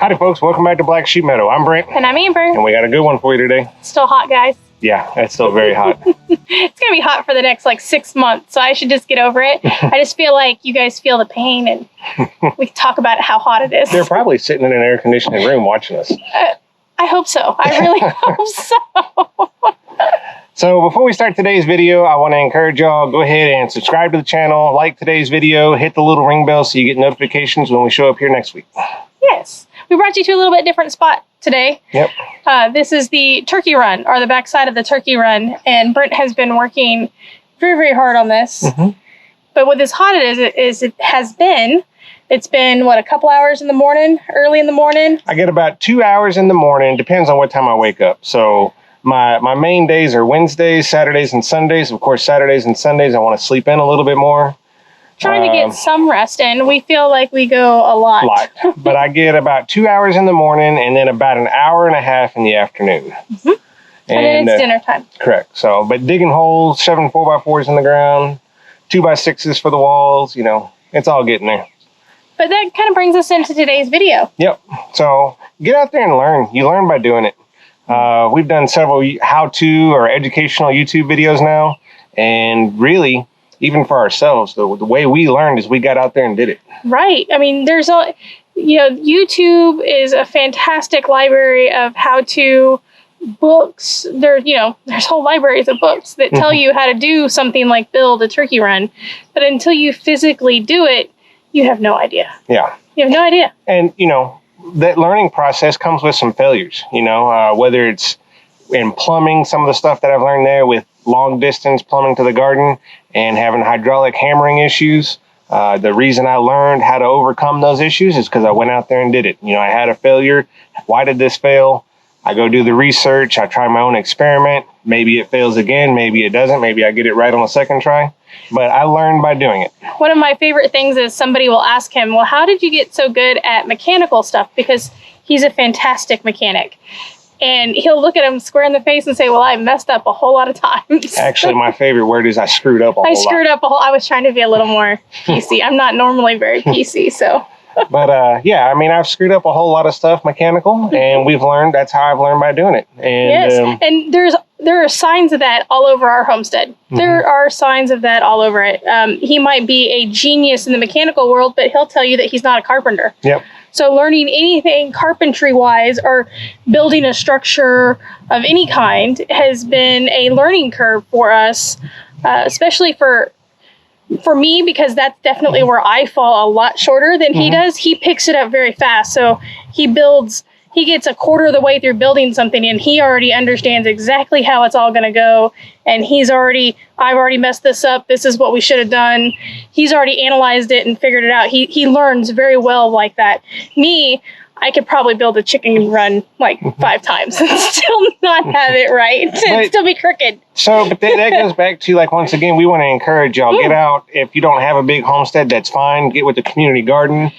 Howdy folks, welcome back to Black Sheep Meadow. I'm Brent. And I'm Amber. And we got a good one for you today. Still hot, guys. Yeah, it's still very hot. It's going to be hot for the next 6 months, so I should just get over it. I just feel like you guys feel the pain and we can talk about how hot it is. They're probably sitting in an air conditioning room watching us. I hope so. I really hope so. So before we start today's video, I want to encourage y'all, go ahead and subscribe to the channel, like today's video, hit the little ring bell so you get notifications when we show up here next week. Yes. We brought you to a little bit different spot today. Yep. This is the turkey run, or the backside of the turkey run, and Brent has been working very, very hard on this. But with as hot as it has been, it's been, what, a couple hours in the morning, early in the morning? I get about 2 hours in the morning, depends on what time I wake up. So my main days are Wednesdays, Saturdays, and Sundays. Of course, Saturdays and Sundays, I want to sleep in a little bit more. Trying to get some rest in. We feel like we go a lot. But I get about 2 hours in the morning and then about an hour and a half in the afternoon. And then it's dinner time. Correct. So, but digging holes, shoving 4x4s in the ground, 2x6s for the walls, you know, it's all getting there. But that kind of brings us into today's video. Yep. So get out there and learn. You learn by doing it. We've done several how-to or educational YouTube videos now. And really, even for ourselves, the way we learned is we got out there and did it. Right. I mean, YouTube is a fantastic library of how-to books. There's whole libraries of books that tell you how to do something like build a turkey run. But until you physically do it, you have no idea. Yeah. You have no idea. And, that learning process comes with some failures, whether it's in plumbing, some of the stuff that I've learned there with long distance plumbing to the garden and having hydraulic hammering issues. The reason I learned how to overcome those issues is because I went out there and did it. I had a failure. Why did this fail? I go do the research. I try my own experiment. Maybe it fails again. Maybe it doesn't. Maybe I get it right on the second try. But I learned by doing it. One of my favorite things is somebody will ask him, well, how did you get so good at mechanical stuff? Because he's a fantastic mechanic. And he'll look at him square in the face and say, well, I messed up a whole lot of times. Actually, my favorite word is I screwed up a whole lot. I was trying to be a little more PC. I'm not normally very PC, so. But yeah, I mean, I've screwed up a whole lot of stuff mechanical, and we've learned. That's how I've learned by doing it. And, yes, and there are signs of that all over our homestead. There are signs of that all over it. He might be a genius in the mechanical world, but he'll tell you that he's not a carpenter. Yep. So learning anything carpentry-wise or building a structure of any kind has been a learning curve for us, especially for me, because that's definitely where I fall a lot shorter than he does. He picks it up very fast. So he gets a quarter of the way through building something and he already understands exactly how it's all going to go. And I've already messed this up. This is what we should have done. He's already analyzed it and figured it out. He learns very well like that. Me, I could probably build a chicken run 5 times and still not have it right. And still be crooked. So, but that goes back to, once again, we want to encourage y'all, get out. If you don't have a big homestead, that's fine. Get with the community garden.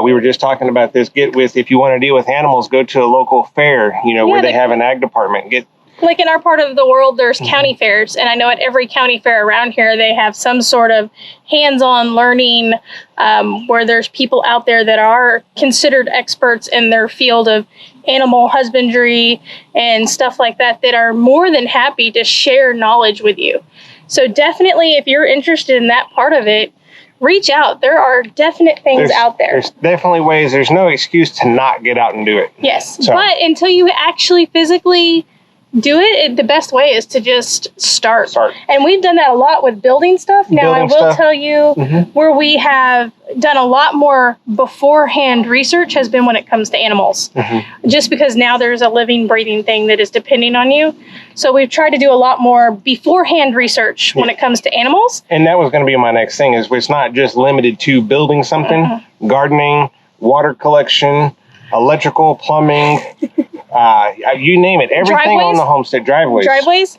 We were just talking about this. If you want to deal with animals, go to a local fair, where they have an ag department. Like in our part of the world, there's county fairs. And I know at every county fair around here, they have some sort of hands-on learning where there's people out there that are considered experts in their field of animal husbandry and stuff like that are more than happy to share knowledge with you. So definitely, if you're interested in that part of it, reach out. There are definite things out there. There's definitely ways. There's no excuse to not get out and do it. Yes, but until you actually physically do it, the best way is to just start. And we've done that a lot with building stuff. Now, I will tell you where we have done a lot more beforehand research has been when it comes to animals. Just because now there's a living, breathing thing that is depending on you. So we've tried to do a lot more beforehand research when it comes to animals. And that was going to be my next thing, is it's not just limited to building something, gardening, water collection, electrical, plumbing, you name it. Everything on the homestead. Driveways.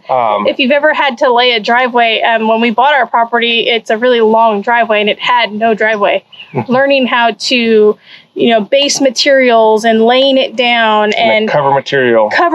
If you've ever had to lay a driveway, when we bought our property, it's a really long driveway and it had no driveway. Learning how to, base materials and laying it down and cover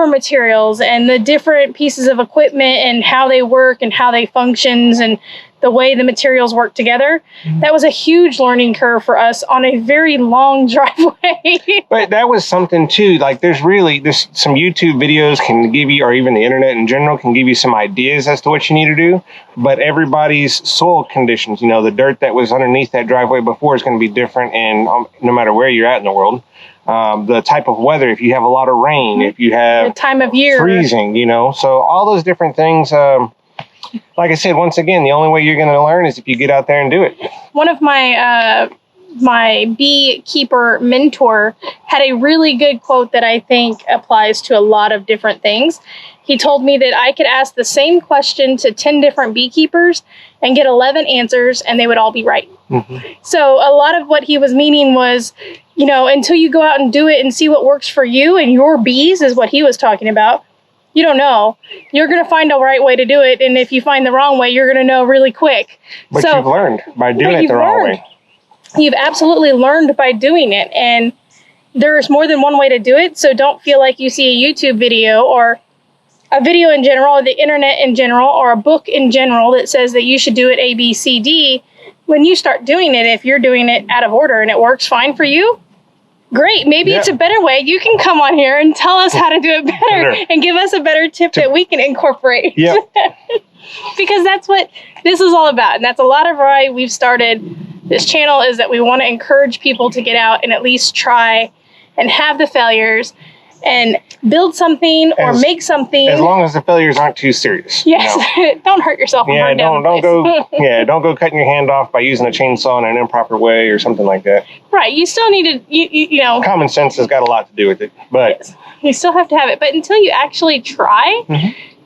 materials and the different pieces of equipment and how they work and how they functions and the way the materials work together. That was a huge learning curve for us on a very long driveway. But that was something too. Like there's some YouTube videos can give you, or even the internet in general can give you some ideas as to what you need to do. But everybody's soil conditions, the dirt that was underneath that driveway before is going to be different, and no matter where you're at in the world. The type of weather, if you have a lot of rain, if you have the time of year, freezing, so all those different things. Like I said, once again, the only way you're going to learn is if you get out there and do it. One of my beekeeper mentor had a really good quote that I think applies to a lot of different things. He told me that I could ask the same question to 10 different beekeepers and get 11 answers, and they would all be right. Mm-hmm. So a lot of what he was meaning was, until you go out and do it and see what works for you and your bees is what he was talking about. You don't know. You're going to find a right way to do it. And if you find the wrong way, you're going to know really quick. But you've learned by doing it the wrong way. You've absolutely learned by doing it. And there's more than one way to do it. So don't feel like you see a YouTube video or a video in general, or the internet in general, or a book in general that says that you should do it A, B, C, D. When you start doing it, if you're doing it out of order and it works fine for you, great. Maybe it's a better way. You can come on here and tell us how to do it better and give us a better tip that we can incorporate. Yep. Because that's what this is all about. And that's a lot of why we've started this channel, is that we want to encourage people to get out and at least try and have the failures and build something or make something. As long as the failures aren't too serious. Yes. Don't hurt yourself. Yeah, don't go cutting your hand off by using a chainsaw in an improper way or something like that. Right. You still need to, you know. Common sense has got a lot to do with it. But yes, you still have to have it. But until you actually try,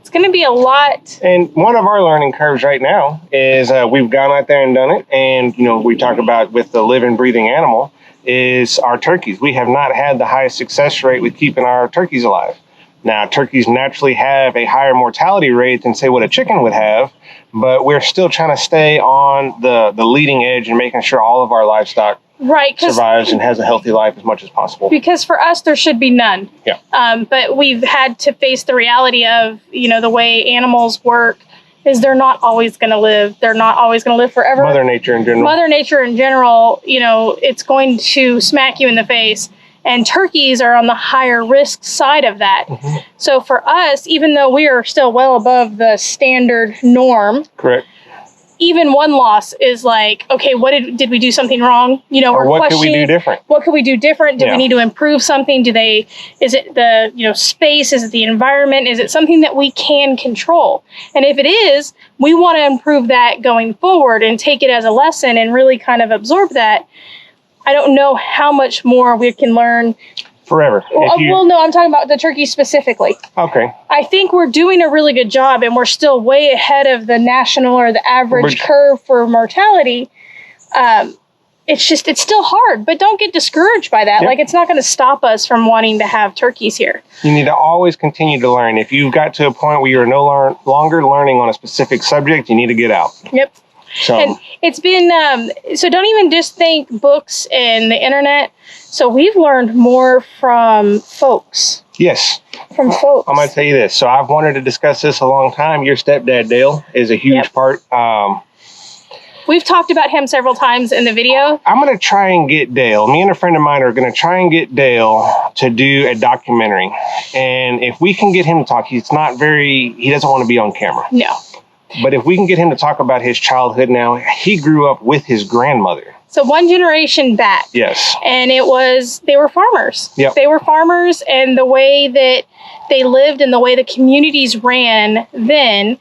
it's going to be a lot. And one of our learning curves right now is we've gone out there and done it. And, we talk about with the living, breathing animal is our turkeys. We have not had the highest success rate with keeping our turkeys alive. Now, turkeys naturally have a higher mortality rate than, say, what a chicken would have, but we're still trying to stay on the leading edge and making sure all of our livestock survives and has a healthy life as much as possible. Because for us, there should be none. Yeah. But we've had to face the reality of, the way animals work is they're not always going to live. They're not always going to live forever. Mother Nature in general, it's going to smack you in the face. And turkeys are on the higher risk side of that. So for us, even though we are still well above the standard norm, correct, even one loss is like, okay, what did we do something wrong? Or what could we do different? What could we do different? Do we need to improve something? Is it the, space? Is it the environment? Is it something that we can control? And if it is, we want to improve that going forward and take it as a lesson and really kind of absorb that. I don't know how much more we can learn. Forever. Well, no, I'm talking about the turkey specifically. Okay. I think we're doing a really good job, and we're still way ahead of the national or the average curve for mortality. It's still hard, but don't get discouraged by that. Yep. Like, it's not going to stop us from wanting to have turkeys here. You need to always continue to learn. If you've got to a point where you're no longer learning on a specific subject, you need to get out. Yep. So. And it's been, so don't even just think books and the internet. So we've learned more from folks. Yes. From folks. I'm going to tell you this. So I've wanted to discuss this a long time. Your stepdad, Dale, is a huge part. We've talked about him several times in the video. I'm going to try and get Dale. Me and a friend of mine are going to try and get Dale to do a documentary. And if we can get him to talk, he doesn't want to be on camera. No. But if we can get him to talk about his childhood now, he grew up with his grandmother. So one generation back. Yes. And they were farmers. Yep. They were farmers, and the way that they lived and the way the communities ran then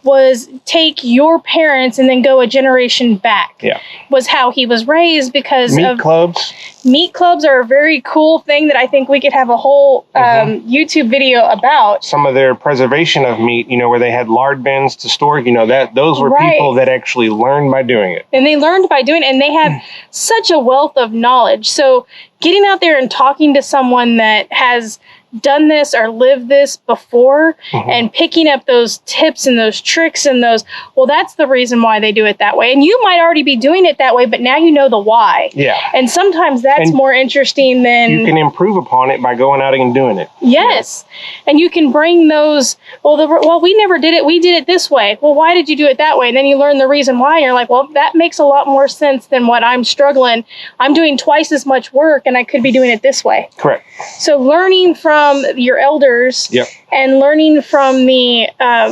was take your parents and then go a generation back. Yeah. Was how he was raised because meat clubs. Meat clubs are a very cool thing that I think we could have a whole YouTube video about. Some of their preservation of meat, where they had lard bins to store, those were people that actually learned by doing it. And they learned by doing it, and they have such a wealth of knowledge. So getting out there and talking to someone that has done this or lived this before, and picking up those tips and those tricks and those, well, that's the reason why they do it that way. And you might already be doing it that way, but now you know the why. Yeah. And sometimes that's more interesting than... You can improve upon it by going out and doing it. Yes. And you can bring those, well, we never did it. We did it this way. Well, why did you do it that way? And then you learn the reason why. And you're like, well, that makes a lot more sense than what I'm struggling. I'm doing twice as much work and I could be doing it this way. Correct. So learning from your elders and learning from the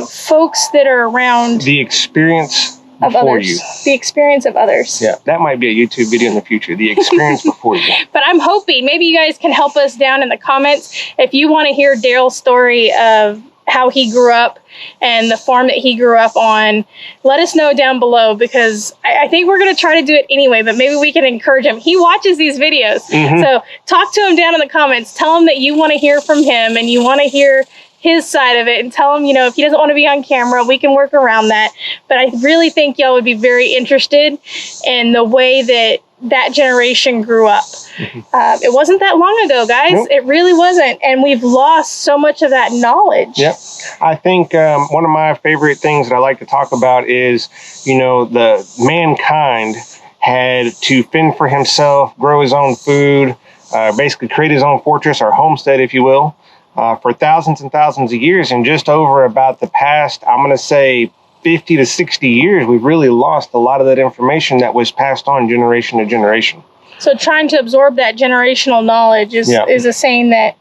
folks that are around. The experience of before others. you. The experience of others. Yeah, that might be a YouTube video in the future. The experience before you. But I'm hoping maybe you guys can help us down in the comments if you want to hear Daryl's story of how he grew up and the farm that he grew up on. Let us know down below, because I think we're going to try to do it anyway, but maybe we can encourage him. He watches these videos. So talk to him down in the comments. Tell him that you want to hear from him and you want to hear his side of it, and tell him, you know, if he doesn't want to be on camera, we can work around that. But I really think y'all would be very interested in the way that that generation grew up. It wasn't that long ago, guys. Nope. It really wasn't. And we've lost so much of that knowledge. Yep. I think one of my favorite things that I like to talk about is, you know, the mankind had to fend for himself, grow his own food, basically create his own fortress or homestead, if you will, for thousands and thousands of years. And just over about the past, I'm going to say 50 to 60 years, we've really lost a lot of that information that was passed on generation to generation. So trying to absorb that generational knowledge is a saying that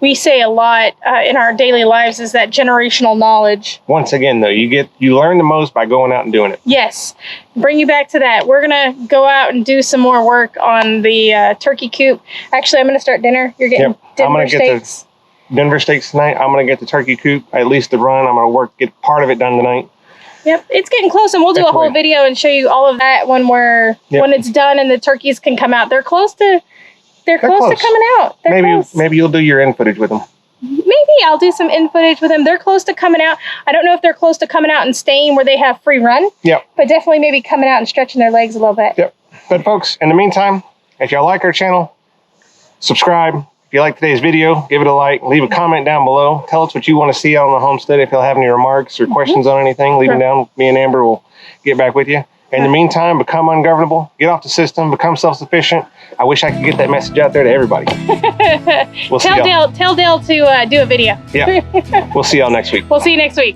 we say a lot in our daily lives, is that generational knowledge. Once again, though, you learn the most by going out and doing it. Yes. Bring you back to that. We're going to go out and do some more work on the turkey coop. Actually, I'm going to start dinner. You're getting Denver steaks. Denver steaks tonight. I'm going to get the turkey coop, at least the run. I'm going to get part of it done tonight. Yep, it's getting close, and we'll do a whole video and show you all of that when when it's done and the turkeys can come out. They're close to coming out. Maybe you'll do your in footage with them. Maybe I'll do some in footage with them. They're close to coming out. I don't know if they're close to coming out and staying where they have free run. Yep. But definitely maybe coming out and stretching their legs a little bit. Yep. But folks, in the meantime, if y'all like our channel, subscribe. If you like today's video, give it a like, leave a comment down below. Tell us what you want to see on the homestead. If you'll have any remarks or questions on anything, leave them down. Me and Amber will get back with you. In the meantime, become ungovernable, get off the system, become self-sufficient. I wish I could get that message out there to everybody. Tell Dale to do a video. Yeah. We'll see y'all next week. We'll see you next week.